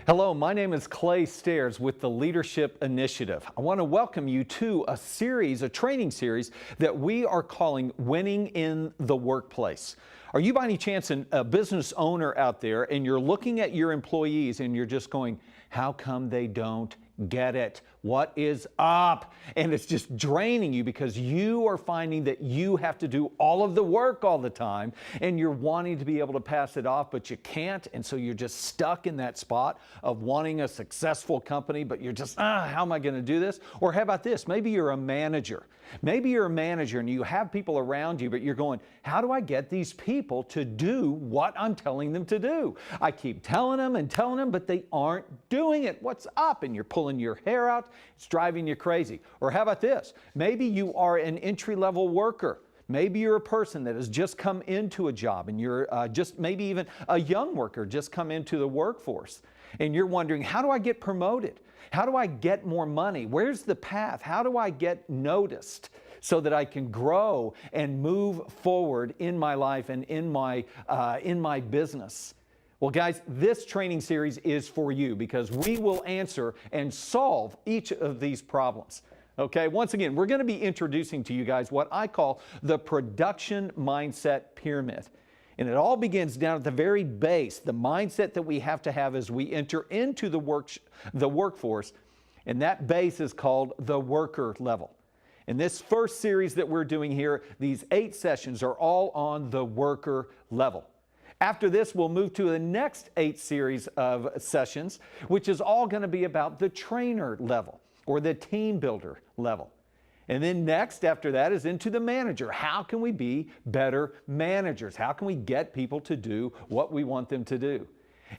Hello, my name is Clay Staires with the Leadership Initiative. I want to welcome you to a training series that we are calling Winning in the Workplace. Are you by any chance a business owner out there and you're looking at your employees and you're just going, how come they don't get it? What is up? And it's just draining you because you are finding that you have to do all of the work all the time and you're wanting to be able to pass it off, but you can't. And so you're just stuck in that spot of wanting a successful company, but you're just, how am I going to do this? Or how about this? Maybe you're a manager. Maybe you're a manager and you have people around you, but you're going, how do I get these people to do what I'm telling them to do? I keep telling them, but they aren't doing it. What's up? And you're pulling your hair out. It's driving you crazy. Or how about this? Maybe you are an entry-level worker. Maybe you're a person that has just come into a job and you're maybe even a young worker just come into the workforce. And you're wondering, how do I get promoted? How do I get more money? Where's the path? How do I get noticed so that I can grow and move forward in my life and in my business? Well, guys, this training series is for you because we will answer and solve each of these problems. Okay, once again, we're going to be introducing to you guys what I call the production mindset pyramid. And it all begins down at the very base, the mindset that we have to have as we enter into the workforce. And that base is called the worker level. In this first series that we're doing here, these 8 sessions are all on the worker level. After this, we'll move to the next 8 series of sessions, which is all going to be about the trainer level or the team builder level. And then next after that is into the manager. How can we be better managers? How can we get people to do what we want them to do?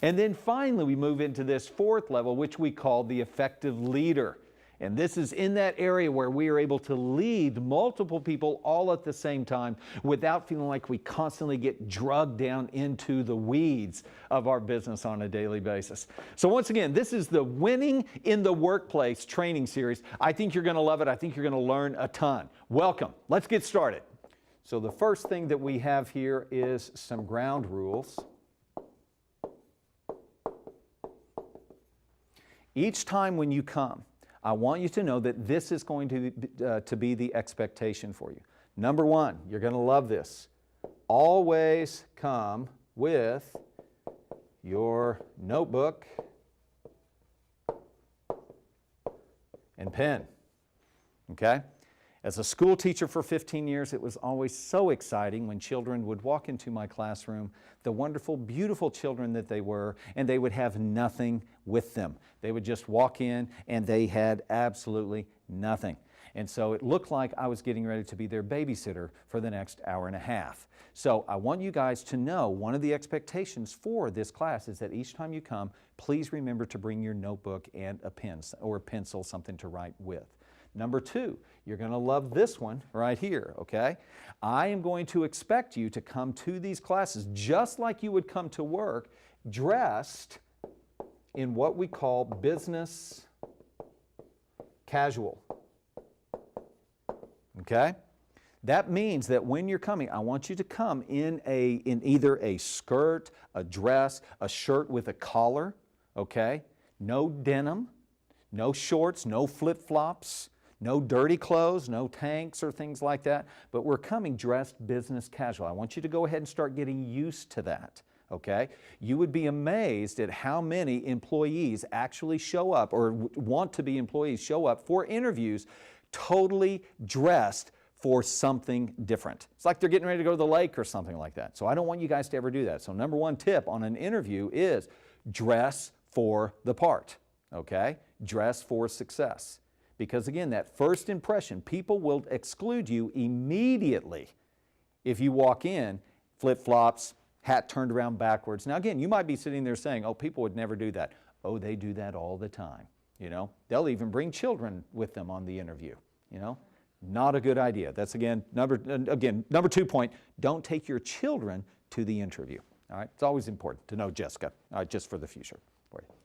And then finally, we move into this 4th level, which we call the effective leader. And this is in that area where we are able to lead multiple people all at the same time without feeling like we constantly get drugged down into the weeds of our business on a daily basis. So once again, this is the Winning in the Workplace training series. I think you're going to love it. I think you're going to learn a ton. Welcome. Let's get started. So the first thing that we have here is some ground rules. Each time when you come, I want you to know that this is going to be the expectation for you. Number 1, you're going to love this. Always come with your notebook and pen. Okay? As a school teacher for 15 years, it was always so exciting when children would walk into my classroom, the wonderful, beautiful children that they were, and they would have nothing with them. They would just walk in and they had absolutely nothing. And so it looked like I was getting ready to be their babysitter for the next hour and a half. So I want you guys to know one of the expectations for this class is that each time you come, please remember to bring your notebook and a pen or a pencil, something to write with. Number 2, you're going to love this one right here, okay? I am going to expect you to come to these classes just like you would come to work, dressed in what we call business casual, okay? That means that when you're coming, I want you to come in either a skirt, a dress, a shirt with a collar, okay? No denim, no shorts, no flip-flops. No dirty clothes, no tanks or things like that, but we're coming dressed business casual. I want you to go ahead and start getting used to that, okay? You would be amazed at how many employees actually show up or want to be employees show up for interviews totally dressed for something different. It's like they're getting ready to go to the lake or something like that. So I don't want you guys to ever do that. So number 1 tip on an interview is dress for the part, okay? Dress for success. Because again, that first impression, people will exclude you immediately if you walk in flip-flops, hat turned around backwards. Now again, you might be sitting there saying, oh, people would never do that. Oh, they do that all the time. You know, they'll even bring children with them on the interview. You know, not a good idea. That's number 2 point, don't take your children to the interview. All right, it's always important to know, Jessica, just for the future.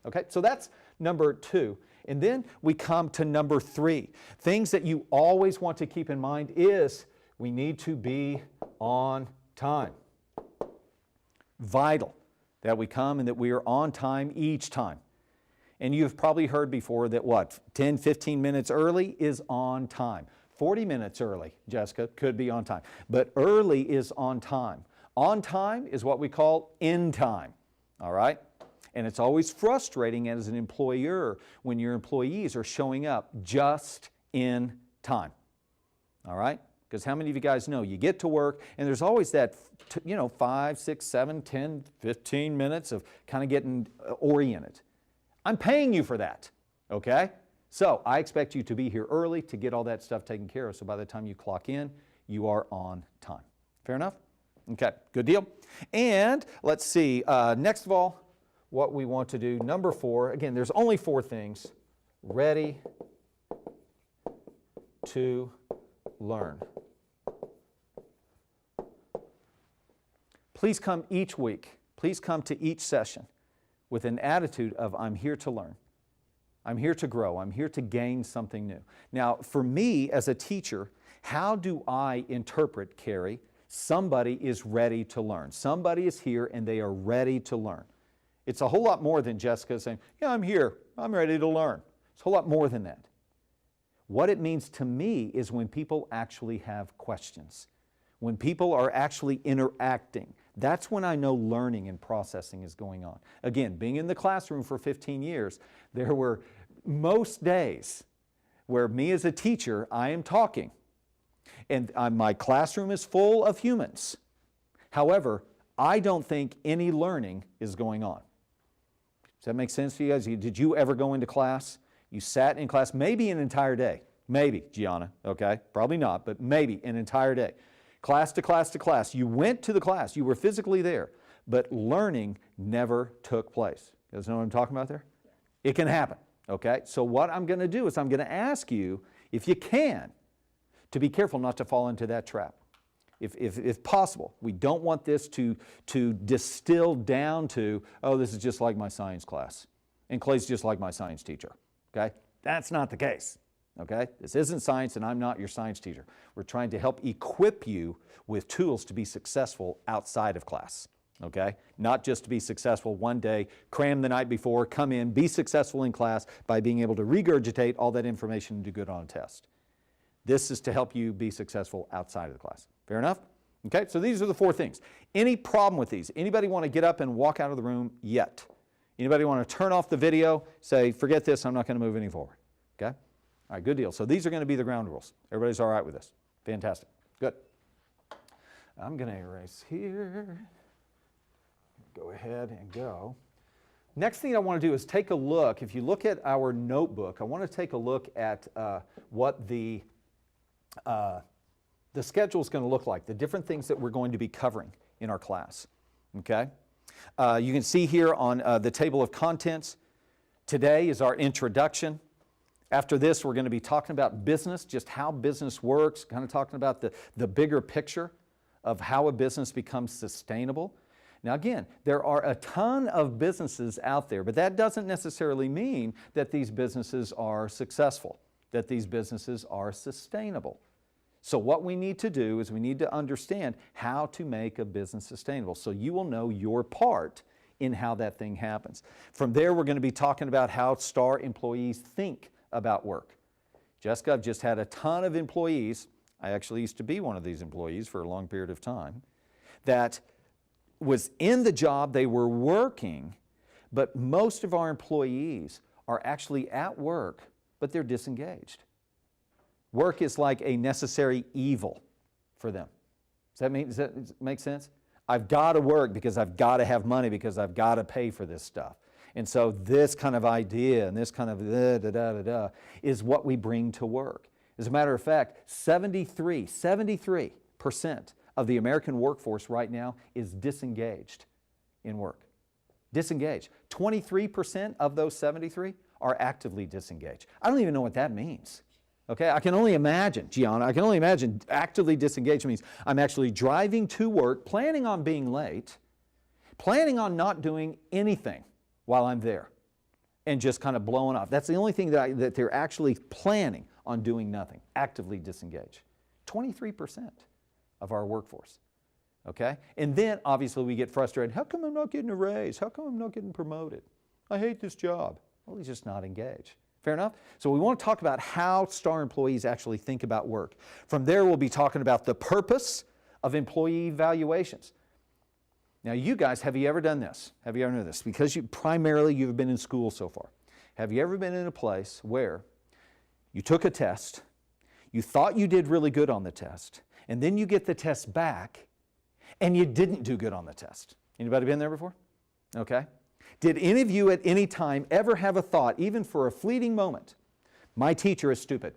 Okay, so that's number 2. And then we come to number 3. Things that you always want to keep in mind is we need to be on time. Vital that we come and that we are on time each time. And you've probably heard before that what, 10, 15 minutes early is on time. 40 minutes early, Jessica, could be on time. But early is on time. On time is what we call in time, all right? And it's always frustrating as an employer when your employees are showing up just in time, all right? Because how many of you guys know you get to work and there's always that, 5, 6, 7, 10, 15 minutes of kind of getting oriented. I'm paying you for that, okay? So I expect you to be here early to get all that stuff taken care of, so by the time you clock in, you are on time. Fair enough? Okay, good deal. And let's see, next of all, what we want to do, number 4, again, there's only 4 things. Ready to learn. Please come each week, please come to each session with an attitude of, I'm here to learn. I'm here to grow. I'm here to gain something new. Now, for me as a teacher, how do I interpret, Carrie, somebody is ready to learn? Somebody is here and they are ready to learn. It's a whole lot more than Jessica saying, yeah, I'm here. I'm ready to learn. It's a whole lot more than that. What it means to me is when people actually have questions, when people are actually interacting. That's when I know learning and processing is going on. Again, being in the classroom for 15 years, there were most days where me as a teacher, I am talking, and my classroom is full of humans. However, I don't think any learning is going on. Does that make sense to you guys? Did you ever go into class? You sat in class maybe an entire day. Maybe, Gianna, okay? Probably not, but maybe an entire day. Class to class to class. You went to the class. You were physically there, but learning never took place. You guys know what I'm talking about there? It can happen, okay? So what I'm going to do is I'm going to ask you, if you can, to be careful not to fall into that trap. If possible. We don't want this to distill down to, oh, this is just like my science class, and Clay's just like my science teacher, okay? That's not the case. Okay? This isn't science and I'm not your science teacher. We're trying to help equip you with tools to be successful outside of class. Okay? Not just to be successful one day, cram the night before, come in, be successful in class by being able to regurgitate all that information and do good on a test. This is to help you be successful outside of the class. Fair enough? Okay, so these are the 4 things. Any problem with these? Anybody want to get up and walk out of the room yet? Anybody want to turn off the video, say, forget this, I'm not going to move any forward? Okay? All right, good deal. So these are going to be the ground rules. Everybody's all right with this? Fantastic. Good. I'm going to erase here. Go ahead and go. Next thing I want to do is take a look. If you look at our notebook, I want to take a look at what the schedule is going to look like, the different things that we're going to be covering in our class. Okay? You can see here on the table of contents, today is our introduction. After this, we're going to be talking about business, just how business works, kind of talking about the bigger picture of how a business becomes sustainable. Now again, there are a ton of businesses out there, but that doesn't necessarily mean that these businesses are successful, that these businesses are sustainable. So what we need to do is we need to understand how to make a business sustainable, so you will know your part in how that thing happens. From there, we're going to be talking about how STAR employees think about work. Jessica, I've just had a ton of employees, I actually used to be one of these employees for a long period of time, that was in the job, they were working, but most of our employees are actually at work, but they're disengaged. Work is like a necessary evil for them. Does that make sense? I've got to work because I've got to have money because I've got to pay for this stuff. And so this kind of idea and this kind of is what we bring to work. As a matter of fact, 73% of the American workforce right now is disengaged in work. Disengaged. 23% of those 73 are actively disengaged. I don't even know what that means. Okay, I can only imagine, Gianna, I can only imagine actively disengaged means I'm actually driving to work, planning on being late, planning on not doing anything while I'm there, and just kind of blowing off. That's the only thing that they're actually planning on doing nothing, actively disengaged. 23% of our workforce, okay? And then obviously we get frustrated. How come I'm not getting a raise? How come I'm not getting promoted? I hate this job. Well, he's just not engaged. Fair enough? So we want to talk about how STAR employees actually think about work. From there, we'll be talking about the purpose of employee evaluations. Now, you guys, have you ever done this? Have you ever done this? Because primarily you've been in school so far. Have you ever been in a place where you took a test, you thought you did really good on the test, and then you get the test back, and you didn't do good on the test? Anybody been there before? Okay. Did any of you at any time ever have a thought, even for a fleeting moment, my teacher is stupid?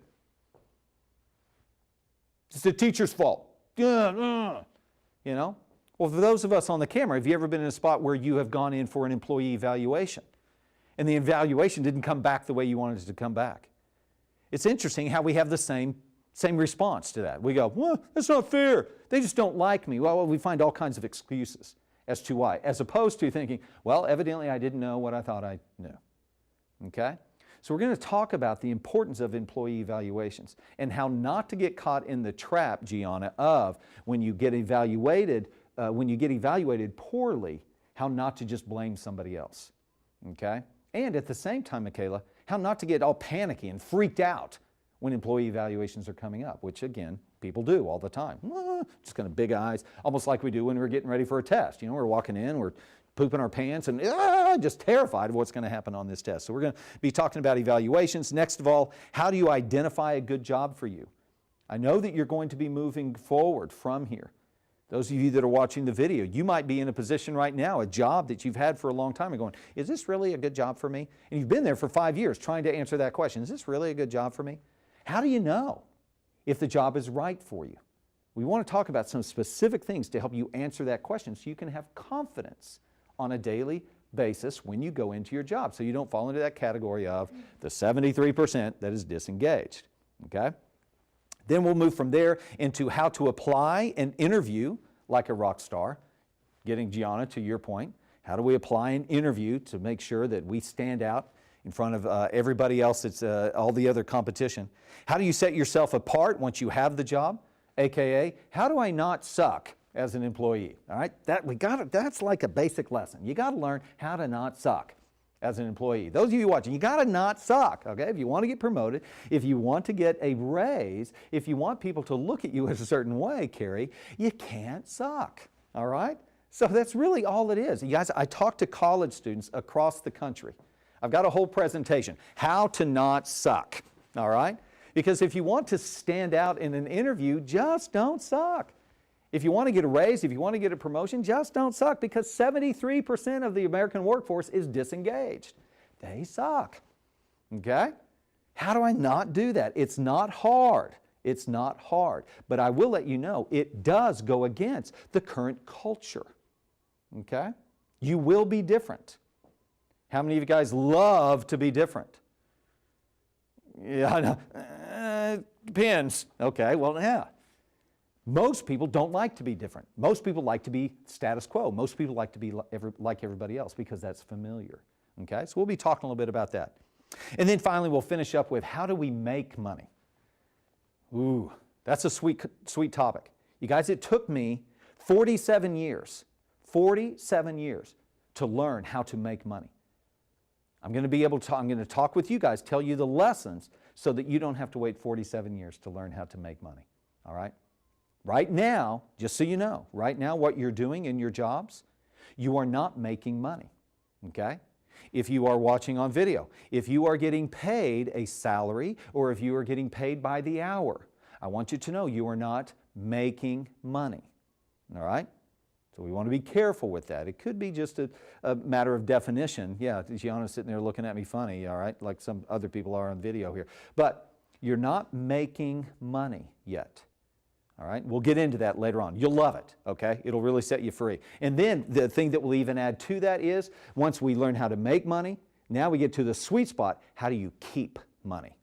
It's the teacher's fault. You know? Well, for those of us on the camera, have you ever been in a spot where you have gone in for an employee evaluation and the evaluation didn't come back the way you wanted it to come back? It's interesting how we have the same response to that. We go, well, that's not fair. They just don't like me. Well, we find all kinds of excuses as to why, as opposed to thinking, well, evidently I didn't know what I thought I knew. Okay? So we're going to talk about the importance of employee evaluations and how not to get caught in the trap, Gianna, of when you get evaluated poorly, how not to just blame somebody else. Okay? And at the same time, Michaela, how not to get all panicky and freaked out when employee evaluations are coming up, which again, people do all the time. Just kind of big eyes, almost like we do when we're getting ready for a test. You know, we're walking in, we're pooping our pants and just terrified of what's going to happen on this test. So we're going to be talking about evaluations. Next of all, how do you identify a good job for you? I know that you're going to be moving forward from here. Those of you that are watching the video, you might be in a position right now, a job that you've had for a long time, and going, is this really a good job for me? And you've been there for 5 years trying to answer that question. Is this really a good job for me? How do you know if the job is right for you? We want to talk about some specific things to help you answer that question so you can have confidence on a daily basis when you go into your job, so you don't fall into that category of the 73% that is disengaged. Okay? Then we'll move from there into how to apply an interview like a rock star. Getting Gianna to your point, how do we apply an interview to make sure that we stand out in front of everybody else, it's all the other competition? How do you set yourself apart once you have the job? AKA, how do I not suck as an employee? All right, that's like a basic lesson. You got to learn how to not suck as an employee. Those of you watching, you got to not suck, okay? If you want to get promoted, if you want to get a raise, if you want people to look at you a certain way, Carrie, you can't suck, all right? So that's really all it is. You guys, I talk to college students across the country. I've got a whole presentation, how to not suck, all right? Because if you want to stand out in an interview, just don't suck. If you want to get a raise, if you want to get a promotion, just don't suck, because 73% of the American workforce is disengaged. They suck, okay? How do I not do that? It's not hard. It's not hard. But I will let you know, it does go against the current culture, okay? You will be different. How many of you guys love to be different? Yeah, I know. Depends. Okay, well, yeah. Most people don't like to be different. Most people like to be status quo. Most people like to be like everybody else because that's familiar. Okay, so we'll be talking a little bit about that. And then finally, we'll finish up with how do we make money? Ooh, that's a sweet topic. You guys, it took me 47 years to learn how to make money. I'm going to talk with you guys, tell you the lessons so that you don't have to wait 47 years to learn how to make money. All right? Right now, just so you know, right now what you're doing in your jobs, you are not making money. Okay? If you are watching on video, if you are getting paid a salary or if you are getting paid by the hour, I want you to know you are not making money. All right? So we want to be careful with that. It could be just a matter of definition. Yeah, Gianna's sitting there looking at me funny, all right, like some other people are on video here. But you're not making money yet. All right, we'll get into that later on. You'll love it, okay? It'll really set you free. And then the thing that we'll even add to that is, once we learn how to make money, now we get to the sweet spot. How do you keep money?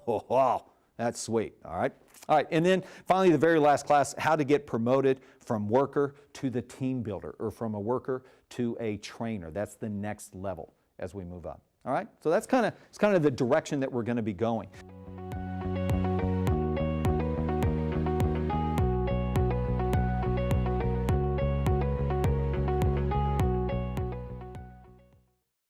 Oh, wow, that's sweet, all right? All right, and then finally the very last class, how to get promoted from worker to the team builder, or from a worker to a trainer. That's the next level as we move up. All right, so that's kind of the direction that we're going to be going.